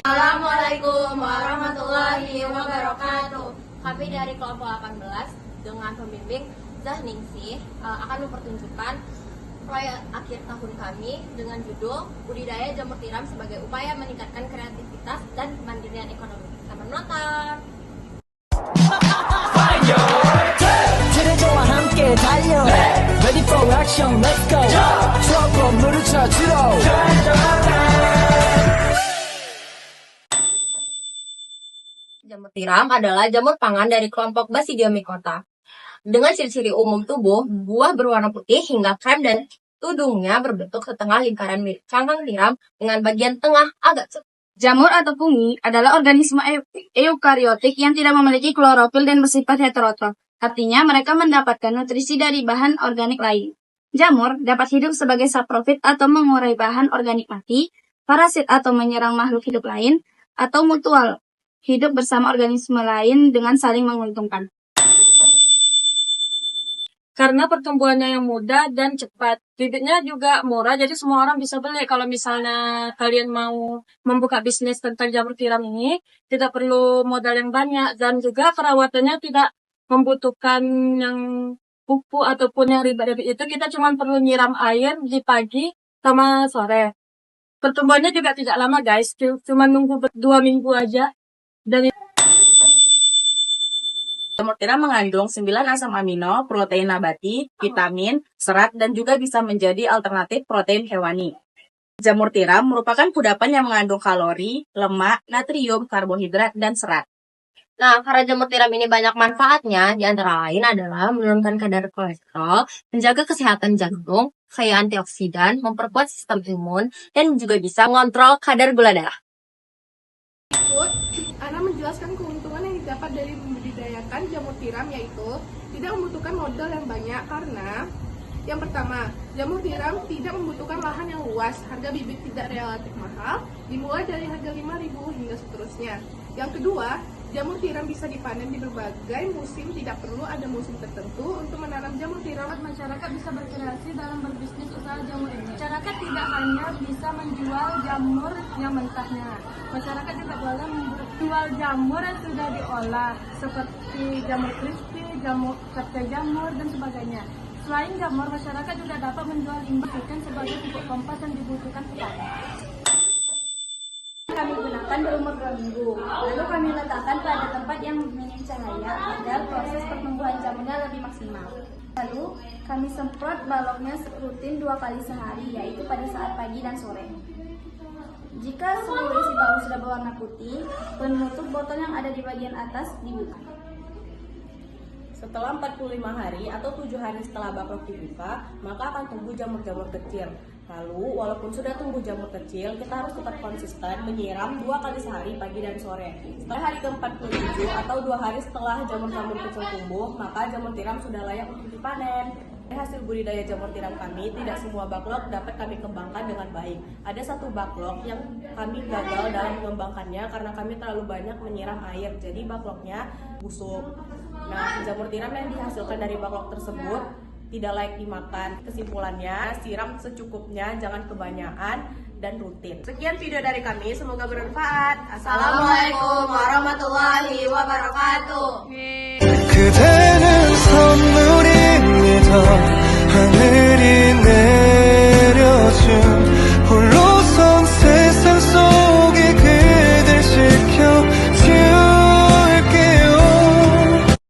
Assalamualaikum warahmatullahi wabarakatuh. Kami dari kelompok 18 dengan pembimbing Zahningsih akan mempertunjukkan proyek akhir tahun kami dengan judul Budidaya Jamur Tiram sebagai upaya meningkatkan kreativitas dan kemandirian ekonomi. Selamat menonton. 트렌드와 함께 달려 Ready for action, let's go 수업 건물을 찾으러 Jamur tiram adalah jamur pangan dari kelompok Basidiomycota. Dengan ciri-ciri umum tubuh, buah berwarna putih hingga krem dan tudungnya berbentuk setengah lingkaran mirip cangkang tiram dengan bagian tengah agak sempit. Jamur atau fungi adalah organisme eukariotik yang tidak memiliki klorofil dan bersifat heterotrof. Artinya, mereka mendapatkan nutrisi dari bahan organik lain. Jamur dapat hidup sebagai saprofit atau mengurai bahan organik mati, parasit atau menyerang makhluk hidup lain, atau mutual, hidup bersama organisme lain dengan saling menguntungkan. Karena pertumbuhannya yang mudah dan cepat. Bibitnya juga murah, jadi semua orang bisa beli. Kalau misalnya kalian mau membuka bisnis tentang jamur tiram ini, tidak perlu modal yang banyak. Dan juga perawatannya tidak membutuhkan yang pupuk ataupun yang ribet-ribet itu. Kita cuma perlu nyiram air di pagi sama sore. Pertumbuhannya juga tidak lama guys, cuma nunggu 2 minggu aja. Dan Jamur tiram mengandung 9 asam amino, protein nabati, vitamin, serat, dan juga bisa menjadi alternatif protein hewani. Jamur tiram merupakan kudapan yang mengandung kalori, lemak, natrium, karbohidrat, dan serat. Nah, karena jamur tiram ini banyak manfaatnya, di antara lain adalah menurunkan kadar kolesterol, menjaga kesehatan jantung, kaya antioksidan, memperkuat sistem imun, dan juga bisa mengontrol kadar gula darah. Ana menjelaskan keuntungan yang didapat dari membudidayakan jamur tiram, yaitu tidak membutuhkan modal yang banyak karena yang pertama, jamur tiram tidak membutuhkan lahan yang luas, harga bibit tidak relatif mahal, dimulai dari harga 5.000 hingga seterusnya. Yang kedua, jamur tiram bisa dipanen di berbagai musim, tidak perlu ada musim tertentu untuk menanam jamur tiram. Masyarakat bisa berkreasi dalam berbisnis usaha jamur ini. Masyarakat tidak hanya bisa menjual jamur yang mentahnya. Masyarakat juga boleh menjual jamur yang sudah diolah, seperti jamur crispy, jamur kate jamur, dan sebagainya. Selain jamur, masyarakat juga dapat menjual limbah ikan sebagai pupuk kompost yang dibutuhkan petani. Kami gunakan berumur 2 minggu, lalu kami letakkan pada tempat yang minim cahaya agar proses pertumbuhan jamurnya lebih maksimal. Lalu kami semprot baloknya rutin 2 kali sehari, yaitu pada saat pagi dan sore. Jika seluruh isi balok sudah berwarna putih, penutup botol yang ada di bagian atas dibuka. Setelah 45 hari atau 7 hari setelah baklok dibuka, maka akan tumbuh jamur-jamur kecil. Lalu, walaupun sudah tumbuh jamur kecil, kita harus tetap konsisten menyiram 2 kali sehari pagi dan sore. Setelah hari ke-47 atau 2 hari setelah jamur-jamur kecil tumbuh, maka jamur tiram sudah layak untuk dipanen. Dari hasil budidaya jamur tiram kami, tidak semua baklok dapat kami kembangkan dengan baik. Ada 1 baklok yang kami gagal dalam mengembangkannya karena kami terlalu banyak menyiram air, jadi bakloknya busuk. Nah, jamur tiram yang dihasilkan dari baklok tersebut tidak layak dimakan. Kesimpulannya, siram secukupnya, jangan kebanyakan, dan rutin. Sekian video dari kami, semoga bermanfaat. Assalamualaikum warahmatullahi wabarakatuh. 그대는 선물입니다 하늘이 내려준